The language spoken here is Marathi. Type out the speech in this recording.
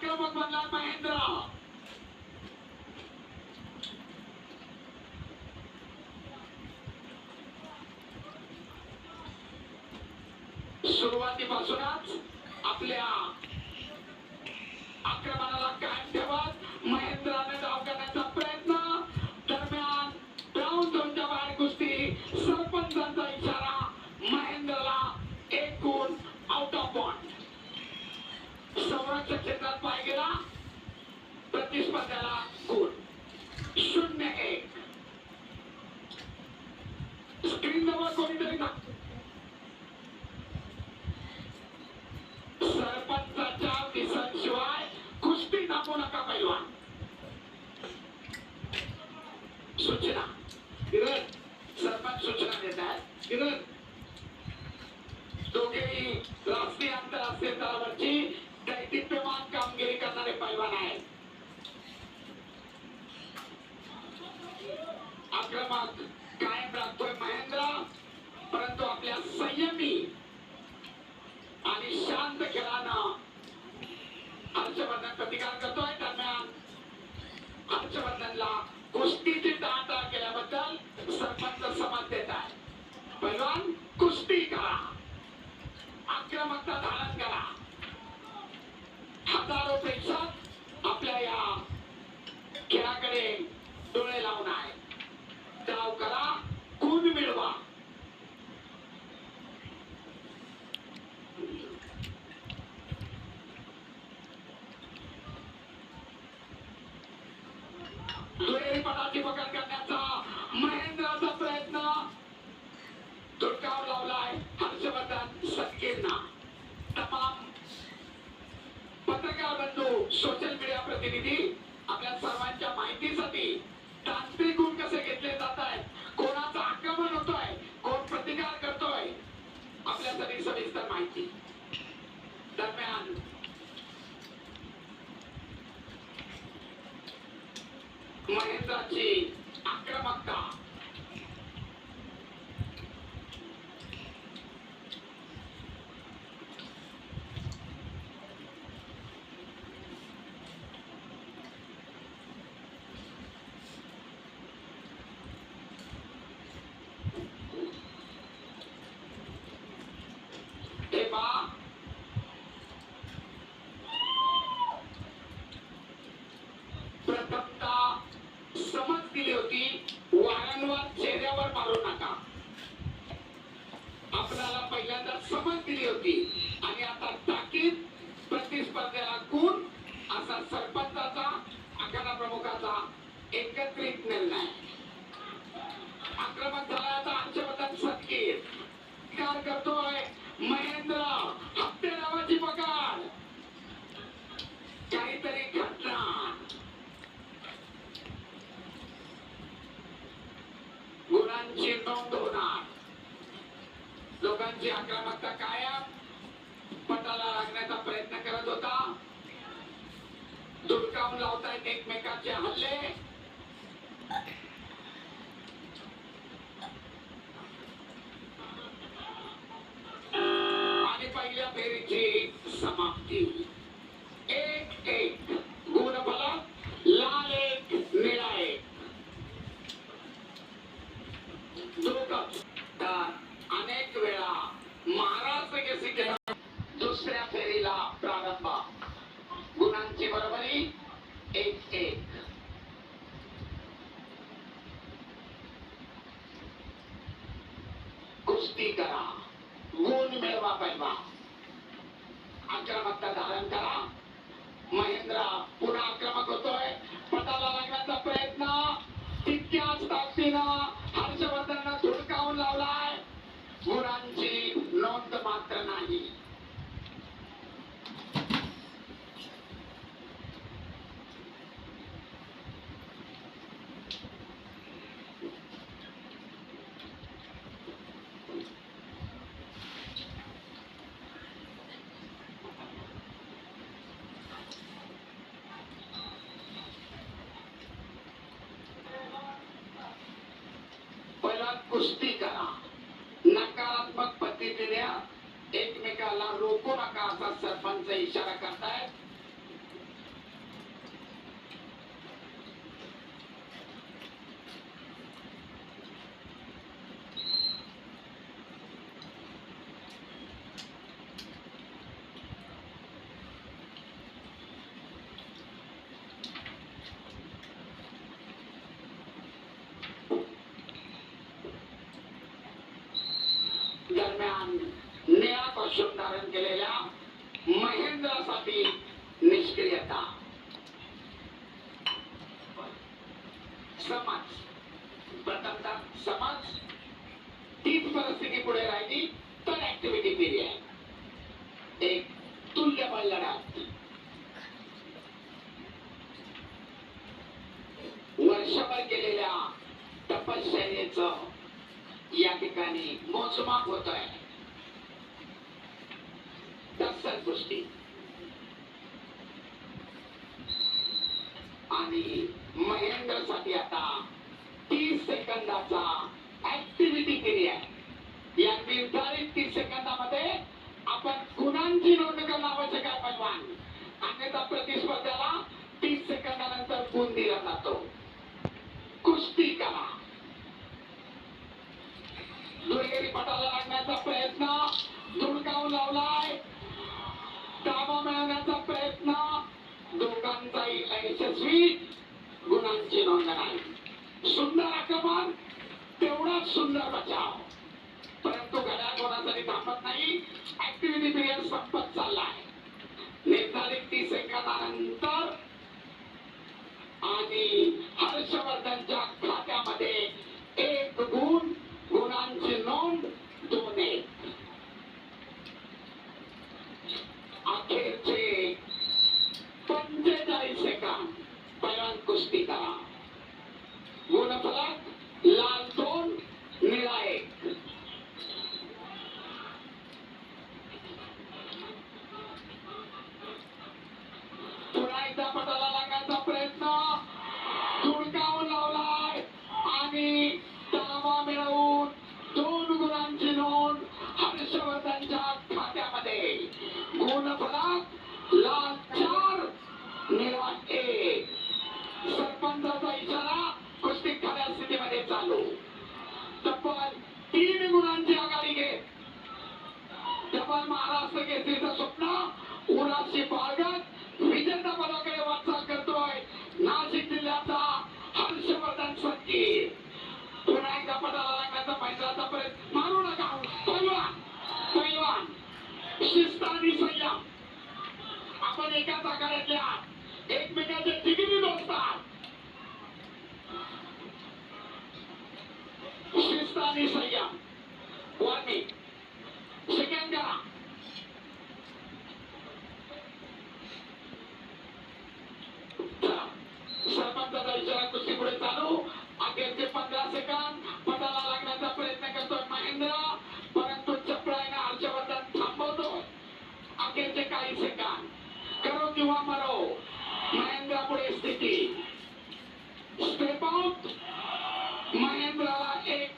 आक्रमक बनला महेंद्र. सुरुवातीपासूनच आपल्या आक्रमणाला कायम ठेवत महेंद्राने डाव करण्याचा प्रयत्न. दरम्यान ग्राउंड झोनच्या बाहेर कुस्ती. सरपंचांचा इशारा. महेंद्रला एक गुण, आउट ऑफ बॉन्ड. संरक्षक क्षेत्रात पाय गेला. प्रतिस्पर्ध्याला गुण. 0-1. स्क्रीनवर कोणीतरी सरपंचाच्या विसर्शिवाय कुस्ती थांबवू नका पैलवान. सूचना. किरण, सरपंच सूचना देत आहेत. किरण, दोघेही राष्ट्रीय आंतरराष्ट्रीय स्तरावरची दैदिप्यमान कामगिरी करणारे पैलवान आहेत. आक्रमक कायम राखतोय महेंद्र, परंतु आपल्या संयमी आणि शांत खेळानं हर्षवर्धन प्रतिकार करतोय. दरम्यान हर्षवर्धनला कुस्तीची टाळाटाळ केल्याबद्दल सरपंच समज देत आहे. पैलवान, कुस्ती करा, आक्रमकता धारण करा. हजारो प्रेक्षक आपल्या या खेळाकडे डोळे लावून आहे. डाव करा, गुण मिळवा. दुहेरी पदाची पकड करण्याचा महेंद्राचा प्रयत्न. धुडकाव लावलाय हर्षवर्धन सदगीरना. तमाम पत्रकार बंधू, सोशल मीडिया प्रतिनिधी, आपल्या सर्वांच्या माहितीसाठी तांत्रिक गुण कसे घेतले जात आहेत, कोणाचं आक्रमण होतोय, कोण प्रतिकार करतोय, आपल्यासाठी सविस्तर माहिती. दरम्यान महेंद्राची आक्रमकता. प्रथमतः समज दिली होती, वारंवार चेहऱ्यावर मारू नका. आपल्याला पहिल्यांदा समज दिली होती आणि आता ताकीद, प्रतिस्पर्ध्याला गुण, असा सरपंचाचा, आखाडा प्रमुखाचा एकत्रित निर्णय. आक्रमक झाला आता हर्षवर्धन सदगीर. काय करतोय महेंद्र. हप्ते नावाची पकड. काहीतरी घडणार. गुणांची नोंद होणार. लोकांची आक्रमकता कायम पटाला लागण्याचा प्रयत्न करत होता. धुडकावून लावतायत एकमेकांचे हल्ले. आणि पहिल्या फेरीची समाप्ती. 1-1. गुणफलक लाल 1, निळा 1. अनेक वेळा महाराष्ट्र केसरी खेळ दुसऱ्या फेरीला प्रारंभ. गुणांची बरोबरी 1-1. कुस्ती करा, गुण मिळवा पैलवान. आक्रमकता धारण करा. महेंद्र पुन्हा आक्रमक होतोय. पटाला लागण्याचा प्रयत्न. तितक्याच ताकदीनं हर्षवर्धननं धुडकावून लावलाय. गुणांची नोंद मात्र नाही. कुस्ती करा. नकारात्मक पद्धतीने एकमेकाला रोखू नका असा सरपंच इशारा करतायत. दरम्यान निळा कॉस्ट्यूम धारण केलेल्या महेंद्रसाठी निष्क्रियता. समाज प्रथमतः समाज तीच परिस्थिती पुढे राहिली तर ऍक्टिव्हिटी पिरियड एक तुल्यबळ लढत. वर्षभर केलेल्या तपश्चर्येचं या ठिकाणी मोजमाप होत आहे. तत्सर गोष्टी आणि महेंद्रसाठी आता 30 सेकंदाचा ऍक्टिव्हिटी पिरियड. या निर्धारित 30 सेकंदामध्ये आपण गुणांची नोंद करणं आवश्यक आहे पैलवान. अन्यथा प्रतिस्पर्ध्याला 30 सेकंदानंतर गुण दिला जातो. कुस्ती करा. दुहेरी पटाला लागण्याचा प्रयत्न धुडकावून लावलाय. ताबा मिळवण्याचा प्रयत्न दोघांचाही अयशस्वी. गुणांची नोंद नाही. सुंदर आक्रमण तेवढाच सुंदर बचाव. परंतु घड्याळ कोणासाठी थांबत नाही. ऍक्टिव्हिटी पिरियड संपत चाललाय. निर्धारित 30 सेकंदानंतर आणि हर्षवर्धनच्या खात्यामध्ये 1 गुण. गुणांची नोंद 2-1. अखेरचे 45 सेकंद. पैलवान कुस्ती करा. गुणफलक लाल 2 निळा 1. पुन्हा एकदा पटाला लागण्याचा प्रयत्न धुडकावून लावलाय आणि ताबा मिळवून 2 गुणांची नोंद हर्षवर्धनच्या खात्यामध्ये. गुणफलक लाल 4 निळा 1. सरपंचाचा इशारा. कुस्ती खऱ्या स्थितीमध्ये चालू. तब्बल 3 गुणांची आघाडी घेत तब्बल महाराष्ट्र केसरीचं स्वप्न उराशी बाळगत विजेता पदाकडे वाटचाल करतोय नाशिक जिल्ह्याचा हर्षवर्धन संकेत. पुन्हा एकदा पदाला लागण्याचा पैशाचा प्रयत्न. मारू नका पैलवान. पैलवान शिस्त आणि संयम. आपण एकाच आघाड्यातल्या एकमेकांचे जिगिरी दोस्तात. शिस्त आणि संयम. वॉर्निंग सेकंड करा. सरपंचाचा इशारा. कुस्ती पुढे चालू. अखेरचे 15 सेकंद. पदाला लागण्याचा प्रयत्न करतोय महेंद्र परंतु चपळाईने हर्षवर्धन थांबवतो. अखेरचे काही सेकंद. करो किंवा मरो. महेंद्र पुढे स्थिती. Step out. महेंद्राला 1